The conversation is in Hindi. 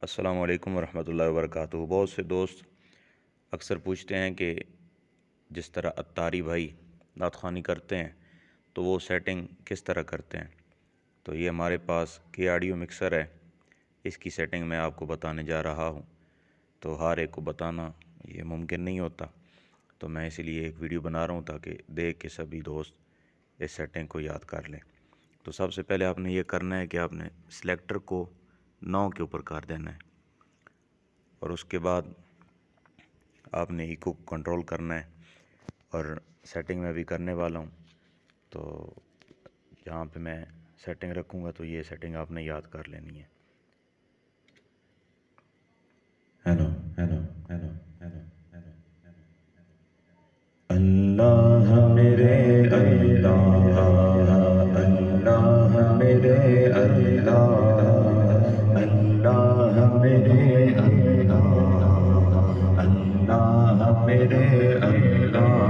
अस्सलाम वालेकुम वरहमतुल्लाहि वबरकातुहू। बहुत से दोस्त अक्सर पूछते हैं कि जिस तरह अत्तारी भाई नात ख़वानी करते हैं तो वो सेटिंग किस तरह करते हैं। तो ये हमारे पास के ऑडियो मिक्सर है, इसकी सेटिंग मैं आपको बताने जा रहा हूँ। तो हर एक को बताना ये मुमकिन नहीं होता, तो मैं इसीलिए एक वीडियो बना रहा हूँ ताकि देख के सभी दोस्त इस सेटिंग को याद कर लें। तो सबसे पहले आपने ये करना है कि आपने सिलेक्टर को 9 के ऊपर कर देना है और उसके बाद आपने इको कंट्रोल करना है और सेटिंग में भी करने वाला हूँ। तो जहाँ पे मैं सेटिंग रखूँगा तो ये सेटिंग आपने याद कर लेनी है। Hello hello hello hello hello अल्लाह मेरे अल्लाह अल्लाह मेरे अल्लाह अल्लाह मेरे अल्लाह अल्लाह मेरे अल्लाह